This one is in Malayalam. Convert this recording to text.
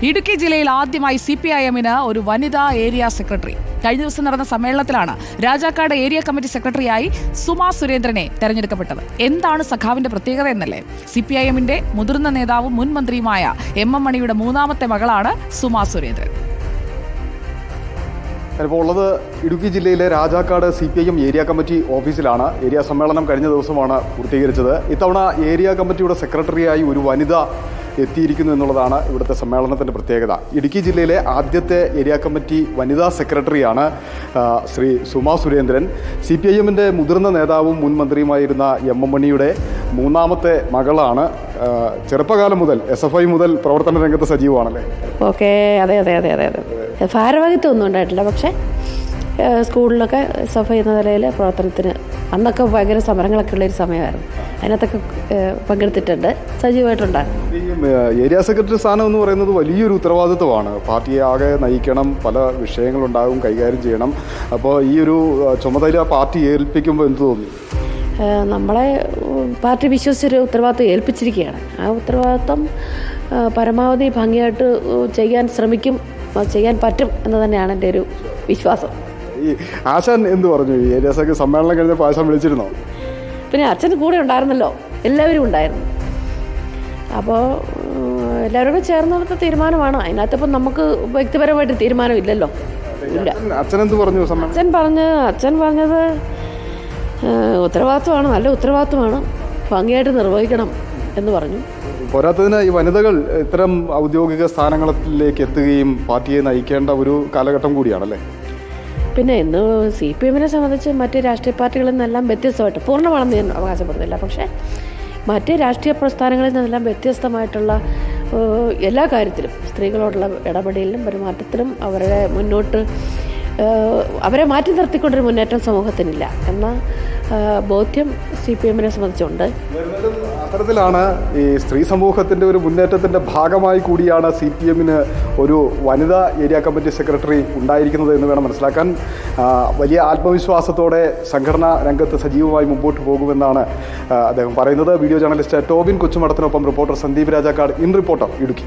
ഇടുക്കി ജില്ലയിൽ ആദ്യമായി CPIM-ന് ഒരു വനിതാ ഏരിയ സെക്രട്ടറി. കഴിഞ്ഞ ദിവസം നടന്ന സമ്മേളനത്തിലാണ് രാജാക്കാട് ഏരിയ കമ്മിറ്റി സെക്രട്ടറിയായി സുമാ സുരേന്ദ്രനെ തെരഞ്ഞെടുക്കപ്പെട്ടത്. എന്താണ് സഖാവിന്റെ പ്രത്യേകത എന്നല്ലേ? CPIM-ന്റെ മുതിർന്ന നേതാവും മുൻ മന്ത്രിയുമായ MM മണിയുടെ മൂന്നാമത്തെ മകളാണ് സുമാ സുരേന്ദ്രൻ. ഇപ്പോൾ ഉള്ളത് ഇടുക്കി ജില്ലയിലെ രാജാക്കാട് CPIM ഏരിയ കമ്മിറ്റി ഓഫീസിലാണ്. ഏരിയ സമ്മേളനം കഴിഞ്ഞ ദിവസമാണ് പൂർത്തീകരിച്ചത്. ഇത്തവണ ഏരിയ കമ്മിറ്റിയുടെ സെക്രട്ടറിയായി ഒരു വനിത എത്തിയിരിക്കുന്നു എന്നുള്ളതാണ് ഇവിടുത്തെ സമ്മേളനത്തിൻ്റെ പ്രത്യേകത. ഇടുക്കി ജില്ലയിലെ ആദ്യത്തെ ഏരിയ കമ്മിറ്റി വനിതാ സെക്രട്ടറിയാണ് ശ്രീ സുമാ സുരേന്ദ്രൻ. CPIM-ന്റെ മുതിർന്ന നേതാവും മുൻ മന്ത്രിയുമായിരുന്ന MM മണിയുടെ മൂന്നാമത്തെ മകളാണ്. ചെറുപ്പകാലം മുതൽ SFI മുതൽ പ്രവർത്തന രംഗത്ത് സജീവമാണല്ലേ? ഓക്കെ, അതെ അതെ അതെ അതെ അതെ ഭാരവാഹിത്വം ഒന്നും ഉണ്ടായിട്ടില്ല. പക്ഷേ സ്കൂളിലൊക്കെ SFI എന്ന നിലയിൽ പ്രവർത്തനത്തിന് അന്നൊക്കെ ഭയങ്കര സമരങ്ങളൊക്കെ ഉള്ളൊരു സമയമായിരുന്നു. അതിനകത്തൊക്കെ പങ്കെടുത്തിട്ടുണ്ട്, സജീവമായിട്ടുണ്ടായിരുന്നു. ഈ ഏരിയ സെക്രട്ടറി സ്ഥാനം എന്ന് പറയുന്നത് വലിയൊരു ഉത്തരവാദിത്വമാണ്. പാർട്ടിയെ ആകെ നയിക്കണം, പല വിഷയങ്ങളുണ്ടാകും, കൈകാര്യം ചെയ്യണം. അപ്പോൾ ഈ ഒരു ചുമതല പാർട്ടി ഏൽപ്പിക്കുമ്പോൾ എന്ത് തോന്നി? നമ്മളെ പാർട്ടി വിശ്വസിച്ചൊരു ഉത്തരവാദിത്വം ഏൽപ്പിച്ചിരിക്കുകയാണ്. ആ ഉത്തരവാദിത്വം പരമാവധി ഭംഗിയായിട്ട് ചെയ്യാൻ പറ്റും എന്ന് തന്നെയാണ് എൻ്റെ ഒരു വിശ്വാസം. ഈ ആശാൻ എന്ത് പറഞ്ഞു? ഈ ഏരിയ സെക്രട്ടറി സമ്മേളനം കഴിഞ്ഞപ്പോൾ ആശാൻ വിളിച്ചിരുന്നോ? പിന്നെ അച്ഛൻ കൂടെ ഉണ്ടായിരുന്നല്ലോ, എല്ലാവരും ഉണ്ടായിരുന്നു. അപ്പോൾ എല്ലാവരും കൂടെ ചേർന്നെടുത്ത തീരുമാനമാണ്. അതിനകത്തിപ്പം നമുക്ക് വ്യക്തിപരമായിട്ട് തീരുമാനമില്ലല്ലോ. ഇല്ല. അച്ഛൻ എന്ത് പറഞ്ഞു? അച്ഛൻ പറഞ്ഞത് ഉത്തരവാദിത്വമാണ്, നല്ല ഉത്തരവാദിത്വമാണ്, ഭംഗിയായിട്ട് നിർവഹിക്കണം എന്ന് പറഞ്ഞു. പോരാത്തതിന് ഈ വനിതകൾ ഇത്തരം ഔദ്യോഗിക സ്ഥാനങ്ങളിലേക്ക് എത്തുകയും പാർട്ടിയെ നയിക്കേണ്ട ഒരു കാലഘട്ടം കൂടിയാണല്ലേ? പിന്നെ ഇന്ന് CPIM-നെ സംബന്ധിച്ച് മറ്റ് രാഷ്ട്രീയ പാർട്ടികളിൽ നിന്നെല്ലാം വ്യത്യസ്തമായിട്ട്, പൂർണ്ണമാണെന്ന് ഞാൻ അവകാശപ്പെടുന്നില്ല, പക്ഷേ മറ്റ് രാഷ്ട്രീയ പ്രസ്ഥാനങ്ങളിൽ നിന്നെല്ലാം വ്യത്യസ്തമായിട്ടുള്ള എല്ലാ കാര്യത്തിലും സ്ത്രീകളോടുള്ള ഇടപെടലിലും പെരുമാറ്റത്തിലും അവരെ മാറ്റി നിർത്തിക്കൊണ്ടൊരു മുന്നേറ്റം സമൂഹത്തിനില്ല എന്ന ബോധ്യം CPIM-നെ സംബന്ധിച്ചുണ്ട്. അത്തരത്തിലാണ് ഈ സ്ത്രീ സമൂഹത്തിൻ്റെ ഒരു മുന്നേറ്റത്തിൻ്റെ ഭാഗമായി കൂടിയാണ് CPIM-ന് ഒരു വനിതാ ഏരിയ കമ്മിറ്റി സെക്രട്ടറി ഉണ്ടായിരിക്കുന്നത് എന്ന് വേണം മനസ്സിലാക്കാൻ. വലിയ ആത്മവിശ്വാസത്തോടെ സംഘടനാ രംഗത്ത് സജീവമായി മുമ്പോട്ട് പോകുമെന്നാണ് അദ്ദേഹം പറയുന്നത്. വീഡിയോ ജേർണലിസ്റ്റ് ടോബിൻ കൊച്ചുമടത്തിനൊപ്പം reporter Sandeep Rajakkad, in reporter, Idukki.